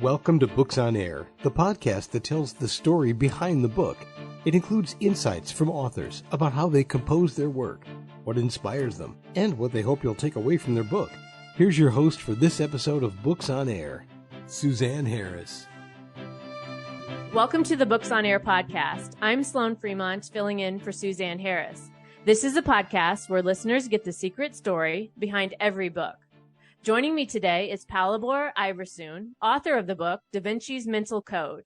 Welcome to Books on Air, the podcast that tells the story behind the book. It includes insights from authors about how they compose their work, what inspires them, and what they hope you'll take away from their book. Here's your host for this episode of Books on Air, Suzanne Harris. Welcome to the Books on Air podcast. I'm Sloan Fremont, filling in for Suzanne Harris. This is a podcast where listeners get the secret story behind every book. Joining me today is Palibor Iversune, author of the book DaVinci's Mental Code.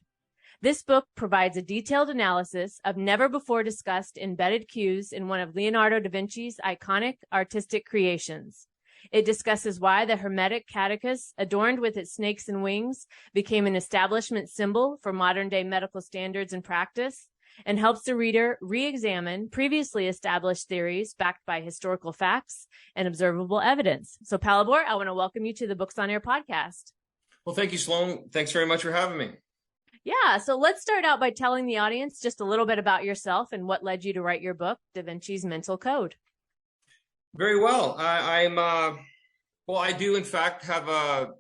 This book provides a detailed analysis of never-before-discussed embedded cues in one of Leonardo da Vinci's iconic artistic creations. It discusses why the Hermetic Caduceus, adorned with its snakes and wings, became an establishment symbol for modern-day medical standards and practice, and helps the reader re-examine previously established theories backed by historical facts and observable evidence. So, Palibor, I want to welcome you to the Books on Air podcast. Well, thank you, Sloan. Thanks very much for having me. Yeah, so let's start out by telling the audience just a little bit about yourself and what led you to write your book, DaVinci's Mental Code. Very well. I do, in fact, have a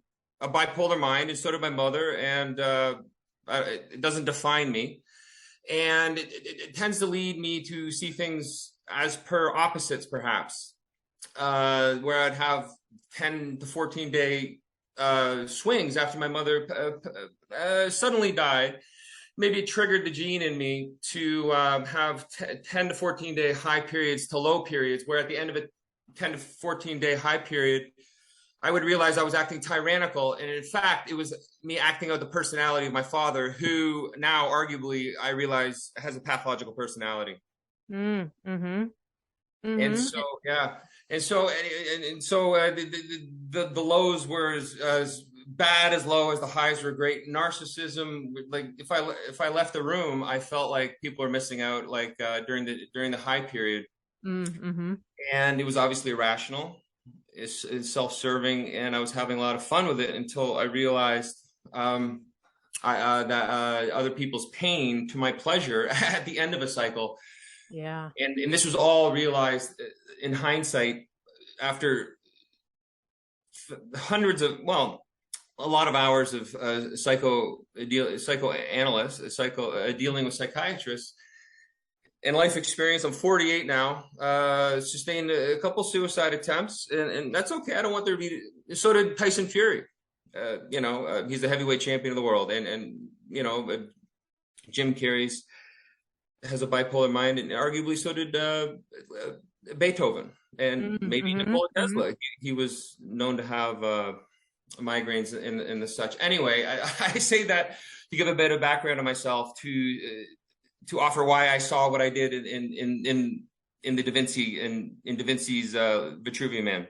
bipolar mind, and so did my mother, and it doesn't define me. And it tends to lead me to see things as per opposites, perhaps, where I'd have 10 to 14 day swings after my mother suddenly died. Maybe it triggered the gene in me to have 10 to 14 day high periods to low periods, where at the end of a 10 to 14 day high period, I would realize I was acting tyrannical. And in fact, it was me acting out the personality of my father, who now arguably I realize has a pathological personality. Mm-hmm. Mm-hmm. And so, yeah. And so the lows were as bad as low as the highs were great. Narcissism, like if I left the room, I felt like people were missing out, like during the high period. Mm-hmm. And it was obviously irrational. It's self-serving, and I was having a lot of fun with it until I realized that other people's pain to my pleasure at the end of a cycle. Yeah. And this was all realized in hindsight after a lot of hours of psychoanalysts, dealing with psychiatrists. And life experience. I'm 48 now, sustained a couple suicide attempts, and that's okay. I don't want there to be, so did Tyson Fury. He's the heavyweight champion of the world. And Jim Carrey has a bipolar mind, and arguably so did Beethoven, and maybe Nikola Tesla. He was known to have migraines and the such. Anyway, I say that to give a bit of background on myself, to offer why I saw what I did in the DaVinci's Vitruvian Man.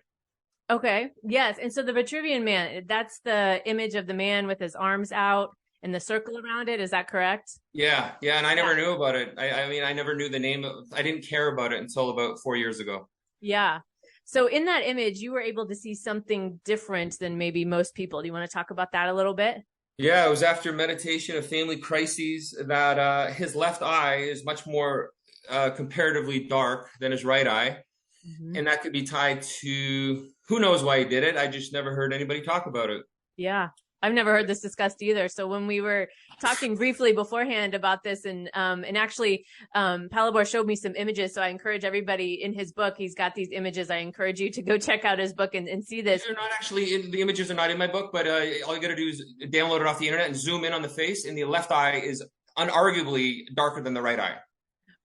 Okay. Yes. And so the Vitruvian Man, that's the image of the man with his arms out and the circle around it. Is that correct? Yeah. Yeah. And I never knew about it. I never knew the name I didn't care about it until about 4 years ago. Yeah. So in that image, you were able to see something different than maybe most people. Do you want to talk about that a little bit? Yeah, it was after meditation of family crises that his left eye is much more comparatively dark than his right eye. Mm-hmm. And that could be tied to, who knows why he did it. I just never heard anybody talk about it. Yeah, I've never heard this discussed either. So when we were talking briefly beforehand about this, and actually Palibor showed me some images. So I encourage everybody in his book, he's got these images. I encourage you to go check out his book and see this. They're not actually, the images are not in my book, but all you got to do is download it off the internet and zoom in on the face. And the left eye is unarguably darker than the right eye.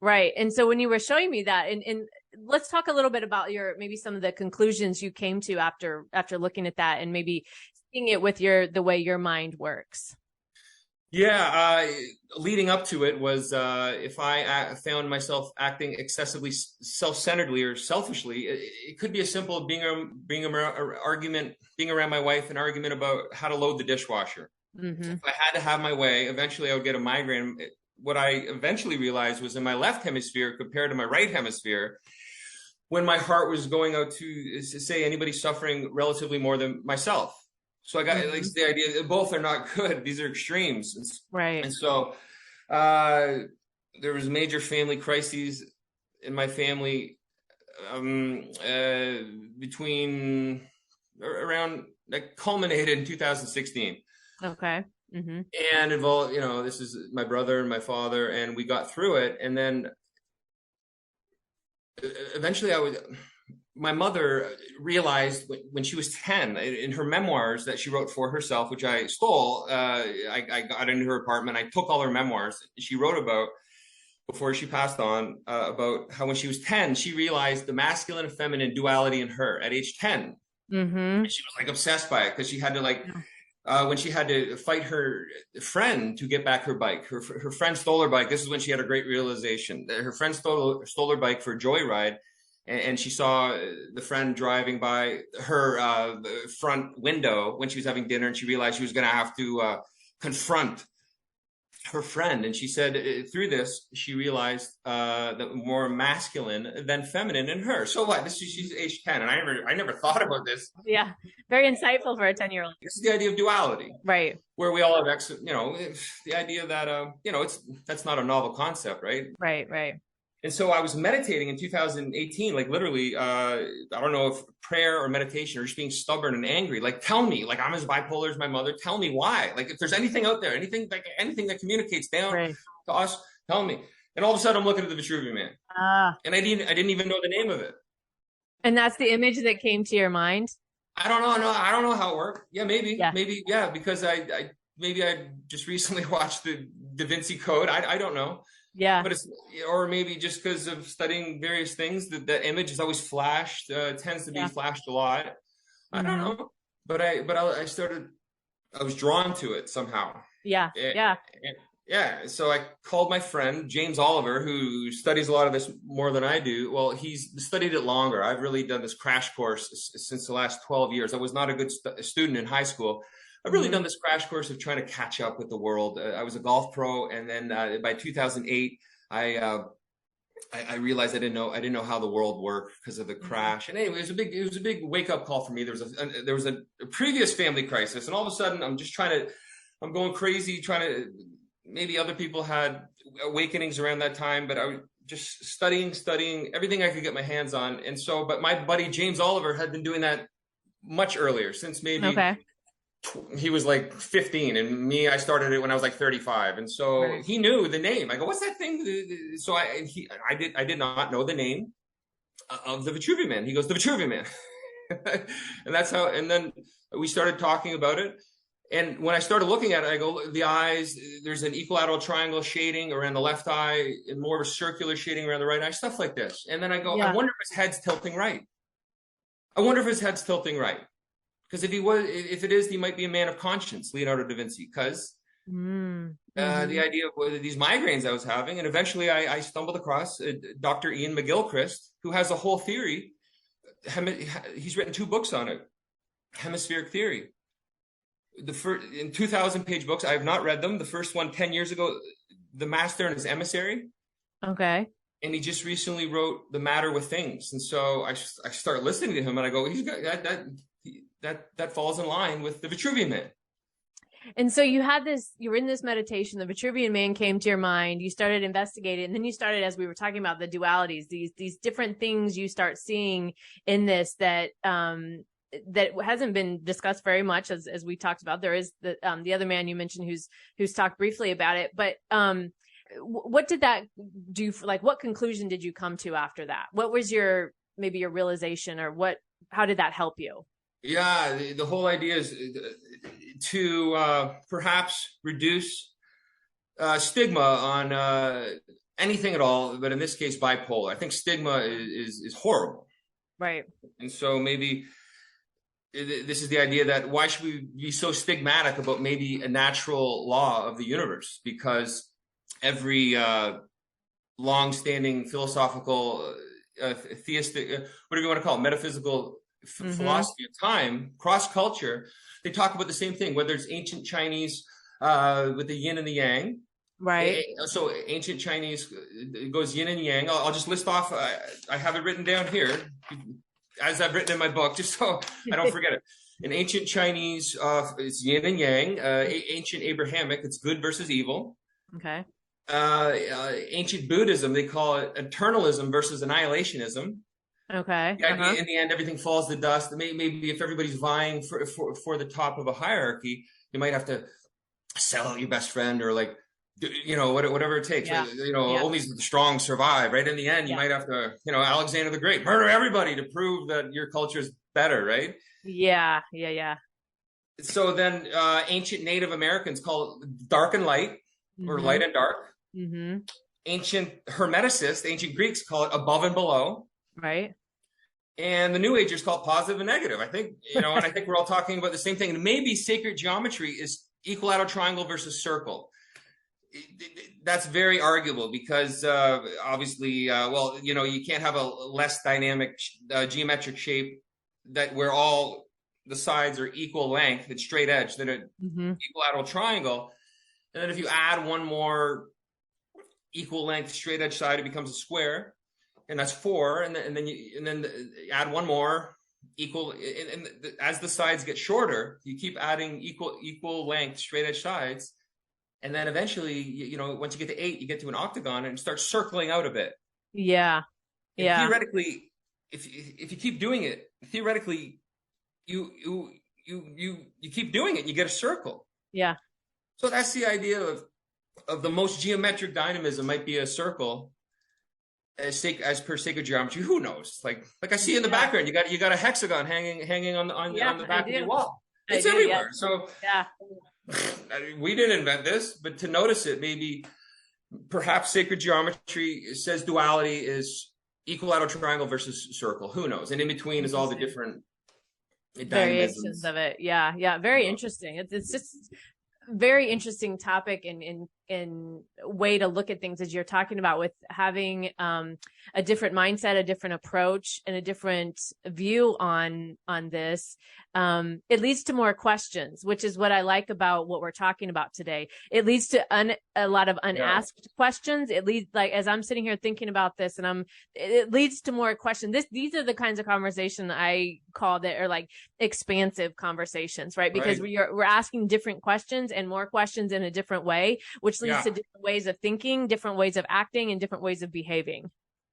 Right. And so when you were showing me that, and let's talk a little bit about maybe some of the conclusions you came to after looking at that, and maybe seeing it with the way your mind works. Yeah, leading up to it was if I found myself acting excessively self-centeredly or selfishly, it could be as simple as being around my wife, an argument about how to load the dishwasher. Mm-hmm. If I had to have my way, eventually I would get a migraine. What I eventually realized was in my left hemisphere compared to my right hemisphere, when my heart was going out to say anybody suffering relatively more than myself. So I got like the idea that both are not good. These are extremes. Right. And so there was major family crises in my family between around, that culminated in 2016. Okay. Mm-hmm. And involved, this is my brother and my father, and we got through it. And then eventually my mother realized when she was 10 in her memoirs that she wrote for herself, which I stole. I got into her apartment. I took all her memoirs she wrote about before she passed on, about how when she was 10, she realized the masculine and feminine duality in her at age 10. Mm-hmm. And she was like obsessed by it because she had to when she had to fight her friend to get back her bike. Her friend stole her bike. This is when she had a great realization. Her friend stole her bike for a joyride, and she saw the friend driving by her front window when she was having dinner, and she realized she was going to have to confront her friend. And she said through this, she realized that more masculine than feminine in her. So what? She's age 10, and I never thought about this. Yeah, very insightful for a 10-year-old. This is the idea of duality, right? Where we all have, the idea that that's not a novel concept, right? Right. And so I was meditating in 2018, like literally, I don't know if prayer or meditation or just being stubborn and angry. Like, tell me, like I'm as bipolar as my mother. Tell me why. Like, if there's anything out there, anything that communicates down to us, tell me. And all of a sudden, I'm looking at the Vitruvian Man, and I didn't even know the name of it. And that's the image that came to your mind. I don't know. No, I don't know how it worked. Yeah, maybe, because I just recently watched the Da Vinci Code. I don't know. Yeah. But or maybe just because of studying various things, that image is always flashed, tends to be flashed a lot. I don't know. But I was drawn to it somehow. Yeah. Yeah. So I called my friend, James Oliver, who studies a lot of this more than I do. Well, he's studied it longer. I've really done this crash course since the last 12 years. I was not a good student in high school. I've really done this crash course of trying to catch up with the world. I was a golf pro, and then by 2008, I realized I didn't know how the world worked because of the crash. And anyway, it was a big wake up call for me. There was a previous family crisis, and all of a sudden, I'm going crazy trying to. Maybe other people had awakenings around that time, but I was just studying everything I could get my hands on. And so, but my buddy James Oliver had been doing that much earlier, since maybe. Okay. He was like 15, and I started it when I was like 35. And so he knew the name. I go, what's that thing? So I did not know the name of the Vitruvian Man. He goes, the Vitruvian Man. And that's how, and then we started talking about it. And when I started looking at it, I go, the eyes, there's an equilateral triangle shading around the left eye and more of a circular shading around the right eye, stuff like this. And then I go, I wonder if his head's tilting right. Because if it is, he might be a man of conscience, Leonardo da Vinci, because the idea of these migraines I was having. And eventually I stumbled across Dr. Ian McGilchrist, who has a whole theory. He's written 2 books on it, Hemispheric Theory. In 2,000-page books. I have not read them. The first one 10 years ago, The Master and His Emissary. Okay. And he just recently wrote The Matter with Things. And so I start listening to him, and I go, he's got that falls in line with the Vitruvian Man. And so you were in this meditation, the Vitruvian Man came to your mind, you started investigating, and then you started, as we were talking about, the dualities, these different things you start seeing in this that hasn't been discussed very much, as we talked about. There is the other man you mentioned who's talked briefly about it, but what did that do what conclusion did you come to after that? What was your realization, or how did that help you? Yeah, the whole idea is to perhaps reduce stigma on anything at all, but in this case, bipolar. I think stigma is horrible. Right. And so maybe this is the idea that why should we be so stigmatic about maybe a natural law of the universe? Because every long-standing philosophical, theistic, whatever you want to call it, metaphysical philosophy of time, cross-culture, they talk about the same thing, whether it's ancient Chinese with the yin and the yang. Right. So ancient Chinese goes yin and yang. I'll just list off, I have it written down here, as I've written in my book, just so I don't forget it. In ancient Chinese, it's yin and yang. Ancient Abrahamic, it's good versus evil. Okay. Ancient Buddhism, they call it eternalism versus annihilationism. Okay. Yeah, in the end, everything falls to dust. Maybe if everybody's vying for the top of a hierarchy, you might have to sell out your best friend, or like, whatever it takes. Yeah. Only the strong survive, right? In the end, you might have to, Alexander the Great, murder everybody to prove that your culture is better, right? Yeah. So then ancient Native Americans call it dark and light, or light and dark. Mm-hmm. Ancient Hermeticists, ancient Greeks call it above and below. Right. And the New Agers call it positive and negative. I think, and I think we're all talking about the same thing. And maybe sacred geometry is equilateral triangle versus circle. That's very arguable because obviously, you can't have a less dynamic geometric shape where all the sides are equal length and straight edge than an equilateral triangle. And then if you add one more equal length straight edge side, it becomes a square. And that's 4, and then add one more equal. And as the sides get shorter, you keep adding equal length straight edge sides, and then eventually, once you get to 8, you get to an octagon and start circling out a bit. Yeah. And theoretically, if you keep doing it, theoretically, you keep doing it, and you get a circle. Yeah. So that's the idea of the most geometric dynamism might be a circle. As per sacred geometry, who knows? Like I see in the background, you got a hexagon hanging on the back of your wall. It's everywhere. So we didn't invent this, but to notice it, maybe perhaps sacred geometry says duality is equilateral triangle versus circle. Who knows? And in between is all the different variations of it. Yeah. Very interesting. It's just very interesting topic and way to look at things, as you're talking about, with having a different mindset, a different approach, and a different view on this. It leads to more questions, which is what I like about what we're talking about today. It leads to a lot of unasked questions. It leads, like, as I'm sitting here thinking about this, and it leads to more questions. These are the kinds of conversation I call that are like expansive conversations, right? Because we're asking different questions and more questions in a different way, which leads to different ways of thinking, different ways of acting, and different ways of behaving.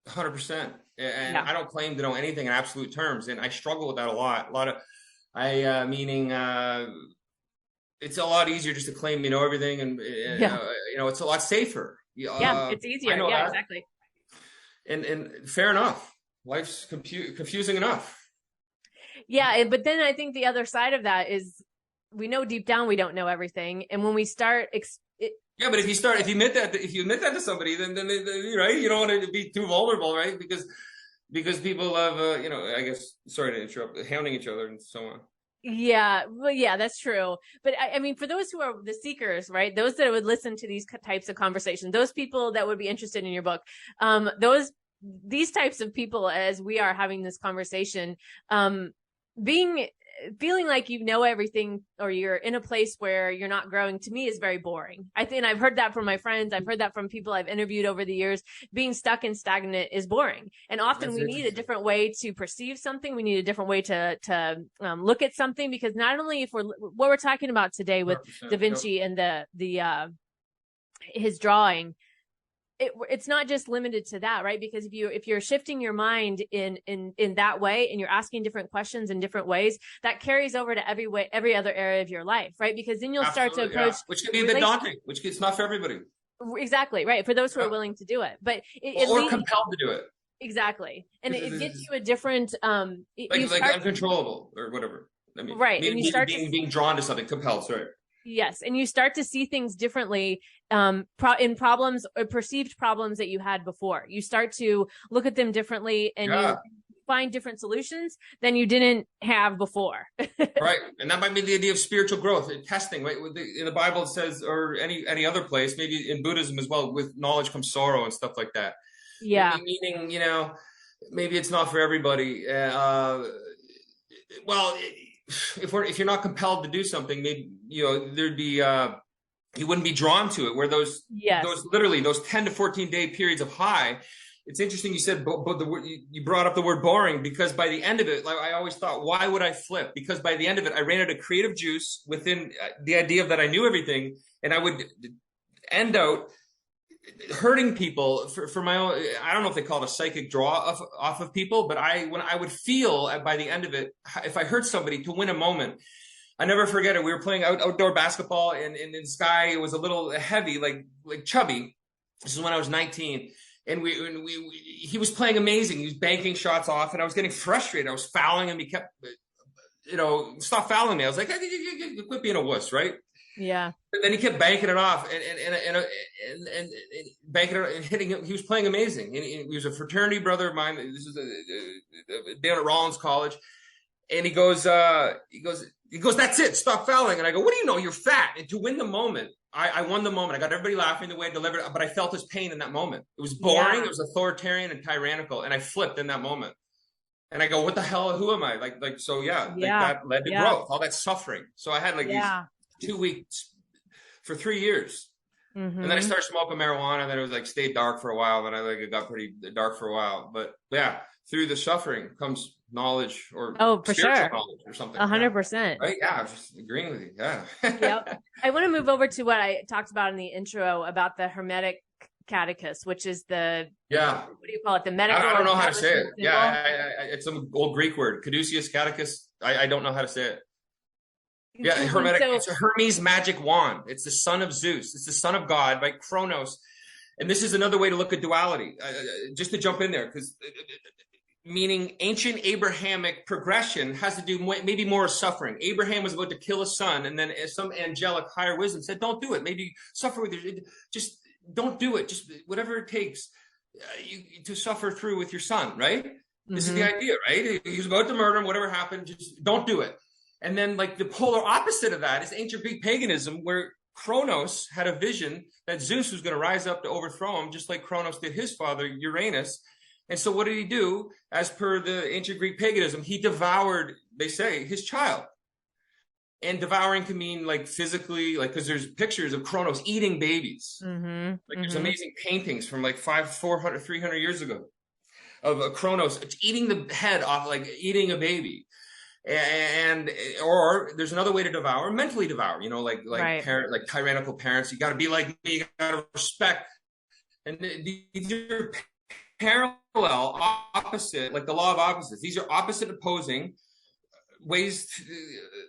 100%. And I don't claim to know anything in absolute terms, and I struggle with that a lot. Meaning it's a lot easier just to claim you know everything, and it's a lot safer. It's easier. Yeah, exactly. And fair enough. Life's confusing enough. Yeah, but then I think the other side of that is we know deep down we don't know everything, and when we start. But if you admit that to somebody, then right, you don't want to be too vulnerable, right? Because people love, I guess, sorry to interrupt, hounding each other and so on. Yeah, well, yeah, that's true. But I mean, for those who are the seekers, right, those that would listen to these types of conversations, those people that would be interested in your book, these types of people, as we are having this conversation, feeling like you know everything, or you're in a place where you're not growing, to me is very boring. I think I've heard that from my friends. I've heard that from people I've interviewed over the years. Being stuck and stagnant is boring. And often we need a different way to perceive something. We need a different way to look at something, because not only what we're talking about today with Da Vinci and his drawing, it's not just limited to that, right? Because if you're shifting your mind in that way, and you're asking different questions in different ways, that carries over to every other area of your life, right? Because then you'll start to approach, which can be a bit daunting, which it's not for everybody. Exactly, right. For those who are willing to do it, but or compelled to do it. Exactly, and it gets you a different like uncontrollable or whatever. I mean, right, and you start being drawn to something, compelled. Sorry. Yes, and you start to see things differently in problems or perceived problems that you had before. You start to look at them differently, and you find different solutions than you didn't have before. Right, and that might be the idea of spiritual growth and testing. Right, in the Bible it says, or any other place, maybe in Buddhism as well, with knowledge comes sorrow and stuff like that. Yeah, meaning maybe it's not for everybody. If you're not compelled to do something, maybe there'd be you wouldn't be drawn to it. Where those 10 to 14 day periods of high. It's interesting you said, but you brought up the word boring, because by the end of it, like, I always thought, why would I flip? Because by the end of it, I ran out of creative juice within the idea that I knew everything, and I would end out hurting people for my own. I don't know if they call it a psychic draw off of people, but when I would feel by the end of it, if I hurt somebody, to win a moment. I never forget it. We were playing outdoor basketball, and in the sky it was a little heavy, like chubby. This is when I was 19, and he was playing amazing. He was banking shots off, and I was getting frustrated. I was fouling him. He kept, stop fouling me. I was like, quit being a wuss, right? Yeah. And then he kept banking it off and banking it and hitting it. He was playing amazing. And he was a fraternity brother of mine. This is down at Rollins College. And he goes, that's it. Stop fouling. And I go, what do you know? You're fat. And to win the moment, I won the moment. I got everybody laughing the way I delivered it, but I felt his pain in that moment. It was boring. Yeah. It was authoritarian and tyrannical. And I flipped in that moment. And I go, what the hell? Who am I? That led to growth, all that suffering. So I had these 2 weeks for 3 years. Mm-hmm. And then I started smoking marijuana. And then it was stayed dark for a while. Then it got pretty dark for a while. But yeah, through the suffering comes knowledge or for sure knowledge or something. 100%. Right? Yeah, I'm just agreeing with you. Yeah. Yep. I want to move over to what I talked about in the intro about the Hermetic Caduceus, which is what do you call it? The medical. I don't know how to say it. Symbol? Yeah, it's some old Greek word. Caduceus, Caduceus. I don't know how to say it. Yeah, Hermetic. It's a Hermes magic wand. It's the son of Zeus. It's the son of God, by Cronus. And this is another way to look at duality. Just to jump in there, because meaning ancient Abrahamic progression has to do maybe more suffering. Abraham was about to kill his son, and then some angelic higher wisdom said, "Don't do it. Maybe suffer with your, just don't do it. Just whatever it takes to suffer through with your son." Right? Mm-hmm. This is the idea, right? He was about to murder him. Whatever happened, just don't do it. And then, the polar opposite of that is ancient Greek paganism, where Cronus had a vision that Zeus was going to rise up to overthrow him, just like Cronus did his father, Uranus. And so what did he do? As per the ancient Greek paganism, he devoured, they say, his child. And devouring can mean physically, because there's pictures of Cronus eating babies. Mm-hmm. There's amazing paintings from 400, 300 years ago of Cronus eating the head off, eating a baby. Or there's another way to devour, mentally devour, right. Parent, tyrannical parents. You got to be like me, you got to respect. And these are parallel, opposite, the law of opposites. These are opposite opposing ways,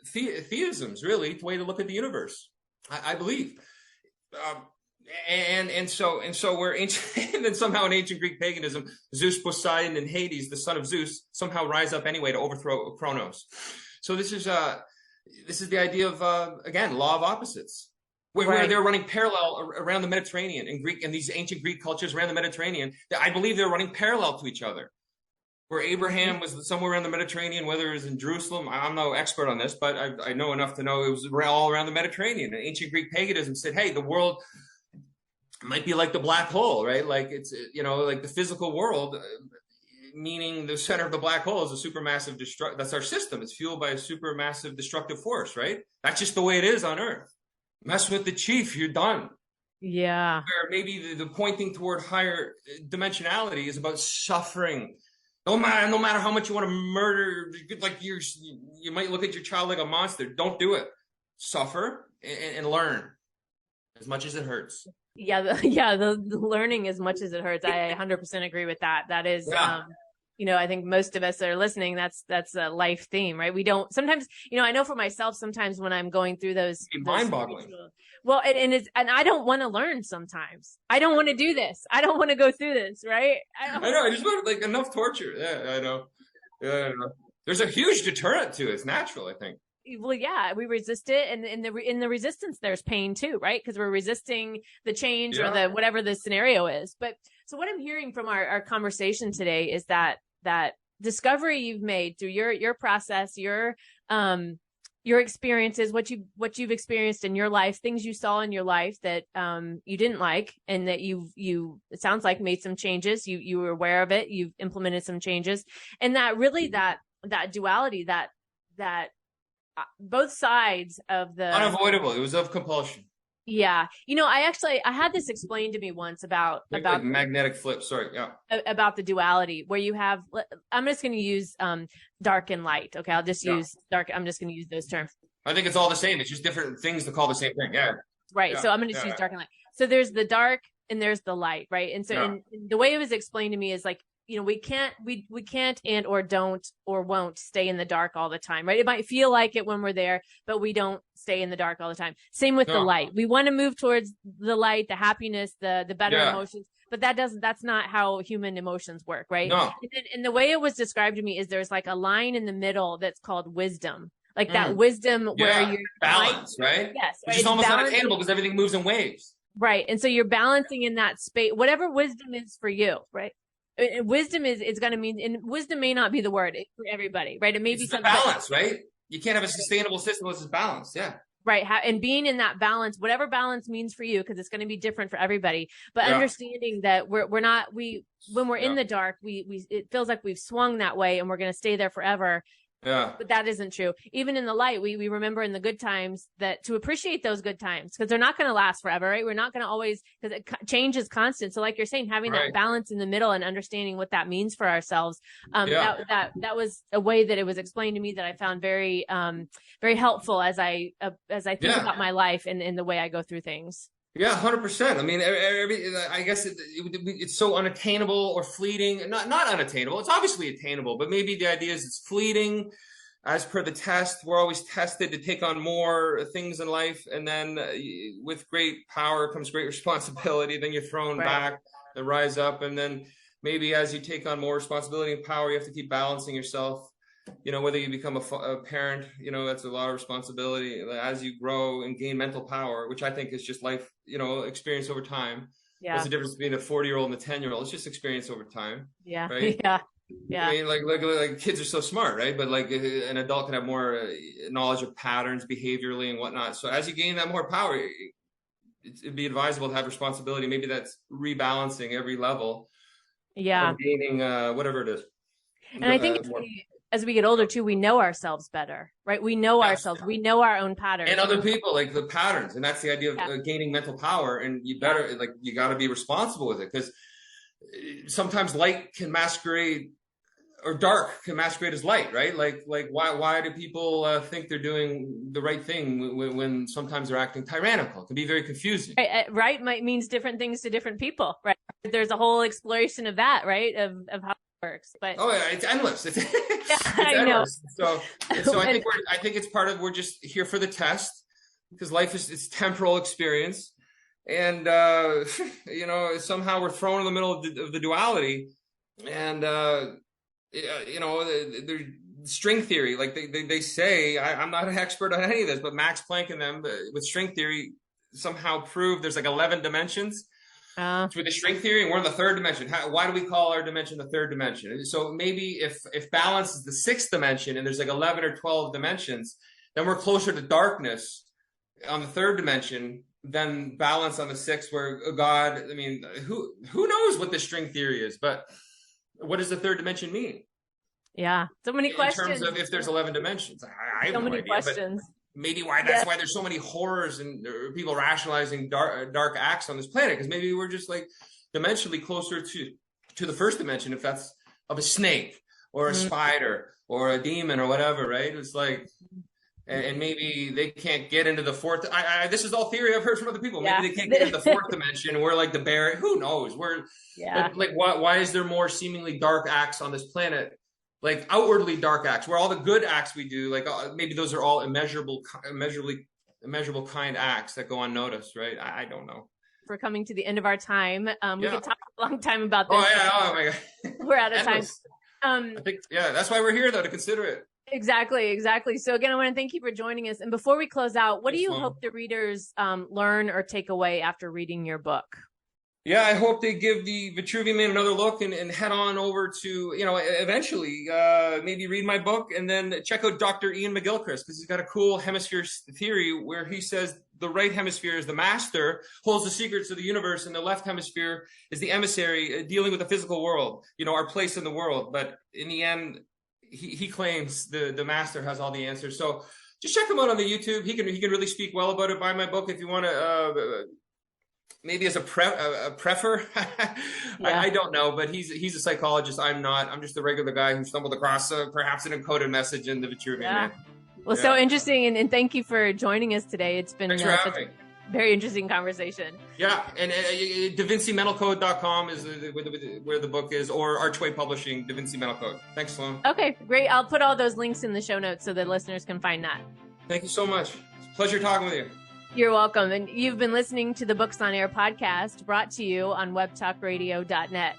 theisms, really, the way to look at the universe, I believe. And so we're ancient, and then somehow in ancient Greek paganism, Zeus, Poseidon, and Hades, the son of Zeus, somehow rise up anyway to overthrow Cronus. So this is the idea of again, law of opposites, where they're running parallel around the Mediterranean in Greek, and these ancient Greek cultures around the Mediterranean. I believe they're running parallel to each other. Where Abraham was somewhere around the Mediterranean, whether it was in Jerusalem, I'm no expert on this, but I know enough to know it was all around the Mediterranean. And ancient Greek paganism said, hey, the world might be like the black hole, right? It's, the physical world, meaning the center of the black hole is a supermassive that's our system. It's fueled by a supermassive destructive force, right? That's just the way it is on Earth. Mess with the chief, you're done. Yeah. Where maybe the pointing toward higher dimensionality is about suffering. No matter how much you want to murder, you might look at your child like a monster. Don't do it. Suffer and learn as much as it hurts. Yeah, the learning as much as it hurts. I 100% agree with that. That is, I think most of us that are listening, that's a life theme, right? We don't sometimes, I know for myself, sometimes when I'm going through those mind-boggling. Well, and I don't want to learn sometimes. I don't want to do this. I don't want to go through this, right? I know. I just want enough torture. Yeah, I know. Yeah, I know. There's a huge deterrent to it. It's natural, I think. Well, yeah, we resist it, and in the resistance, there's pain too, right? Because we're resisting the change or the whatever the scenario is. But so what I'm hearing from our conversation today is that discovery you've made through your process, your experiences, what you've experienced in your life, things you saw in your life that you didn't like, and that you it sounds like made some changes. You were aware of it. You've implemented some changes, and that really that duality that both sides of the unavoidable. It was of compulsion. Yeah. I had this explained to me once about magnetic flip. Sorry. Yeah. About the duality where you have, I'm just going to use dark and light. Okay. I'll just use dark. I'm just going to use those terms. I think it's all the same. It's just different things to call the same thing. Yeah. Right. Yeah. So I'm going to just use dark and light. So there's the dark and there's the light, right? And so, Yeah. and the way it was explained to me is like, you know, we can't and or don't or won't stay in the dark all the time, right? It might feel like it when we're there, but we don't stay in the dark all the time. Same with the light. We want to move towards the light, the happiness, the better emotions, but that's not how human emotions work, right? No. And the way it was described to me is there's like a line in the middle that's called wisdom. Like that wisdom where you're balance, right? Yes. Which is almost unattainable because everything moves in waves. Right. And so you're balancing in that space, whatever wisdom is for you, right? And wisdom is going to mean, and wisdom may not be the word for everybody, right? It may be something balance, right? You can't have a sustainable system unless it's balanced. Yeah. Right. And being in that balance, whatever balance means for you, because it's going to be different for everybody, but understanding that when we're in the dark, it feels like we've swung that way and we're going to stay there forever. Yeah. But that isn't true. Even in the light, we remember in the good times that to appreciate those good times, because they're not going to last forever, right? We're not going to always, because change is constant. So like you're saying, having that balance in the middle and understanding what that means for ourselves. That was a way that it was explained to me that I found very, very helpful as I think about my life and the way I go through things. Yeah, 100%. I mean, I guess it's so unattainable or fleeting. Not unattainable. It's obviously attainable, but maybe the idea is it's fleeting. As per the test, we're always tested to take on more things in life, and then with great power comes great responsibility. Then you're thrown back and rise up, and then maybe as you take on more responsibility and power, you have to keep balancing yourself. You know, whether you become a parent, you know, that's a lot of responsibility. As you grow and gain mental power, which I think is just life, you know, experience over time. Yeah. What's the difference between a 40-year-old and a 10-year-old? It's just experience over time. Yeah. Right. Yeah. Yeah. I mean, like kids are so smart, right? But like an adult can have more knowledge of patterns behaviorally and whatnot. So as you gain that more power, it'd be advisable to have responsibility. Maybe that's rebalancing every level. Yeah. Gaining whatever it is. And I think as we get older too, we know ourselves better, right? We know ourselves. We know our own patterns. And other people, like the patterns. And that's the idea of gaining mental power. And you better, you got to be responsible with it, because sometimes light can masquerade, or dark can masquerade as light, right? Like why do people think they're doing the right thing when sometimes they're acting tyrannical? It can be very confusing. Right means different things to different people, right? There's a whole exploration of that, right? Of how it works. But it's endless. It's I endless. know. So I think it's part of, we're just here for the test, because life it's temporal experience. And, you know, somehow we're thrown in the middle of the duality, and, you know, the string theory, like they say, I'm not an expert on any of this, but Max Planck and them with string theory somehow proved there's like 11 dimensions with the string theory, and we're in the third dimension. Why do we call our dimension the third dimension? So maybe if balance is the sixth dimension and there's like 11 or 12 dimensions, then we're closer to darkness on the third dimension than balance on the sixth, where God, I mean, who knows what the string theory is, but what does the third dimension mean? Yeah. So many questions. In terms of if there's 11 dimensions, I have so no many idea, questions. Maybe that's why there's so many horrors and people rationalizing dark acts on this planet, because maybe we're just like dimensionally closer to the first dimension, if that's of a snake or a spider or a demon or whatever, right? It's like, and maybe they can't get into the fourth. This is all theory I've heard from other people. Maybe they can't get into the fourth dimension. We're like the bear. Who knows? Like why is there more seemingly dark acts on this planet? Like outwardly dark acts, where all the good acts we do, like maybe those are all immeasurable kind acts that go unnoticed, right? I don't know. We're coming to the end of our time. We could talk a long time about this. Oh my God. We're out of time. I think, that's why we're here, though, to consider it. Exactly. So again, I want to thank you for joining us. And before we close out, what do you hope the readers learn or take away after reading your book? Yeah, I hope they give the Vitruvian Man another look and head on over to, you know, eventually maybe read my book and then check out Dr. Ian McGilchrist, because he's got a cool hemisphere theory where he says the right hemisphere is the master, holds the secrets of the universe, and the left hemisphere is the emissary dealing with the physical world, you know, our place in the world. But in the end, he claims the master has all the answers. So just check him out on the YouTube. He can really speak well about it. Buy my book if you want to. Maybe as a prefer. I don't know, but he's a psychologist. I'm not. I'm just a regular guy who stumbled across perhaps an encoded message in the Vitruvian Man. Well, so interesting, and thank you for joining us today. It's been Thanks for having me. very interesting conversation. Yeah, and DaVinciMentalCode.com is where the book is, or Archway Publishing, Da Vinci Mental Code. Thanks, Sloan. Okay, great. I'll put all those links in the show notes so that listeners can find that. Thank you so much. It's a pleasure talking with you. You're welcome. And you've been listening to the Books on Air podcast, brought to you on webtalkradio.net.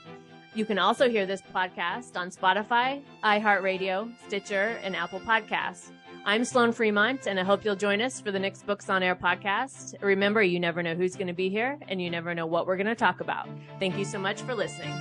You can also hear this podcast on Spotify, iHeartRadio, Stitcher, and Apple Podcasts. I'm Sloan Fremont, and I hope you'll join us for the next Books on Air podcast. Remember, you never know who's going to be here, and you never know what we're going to talk about. Thank you so much for listening.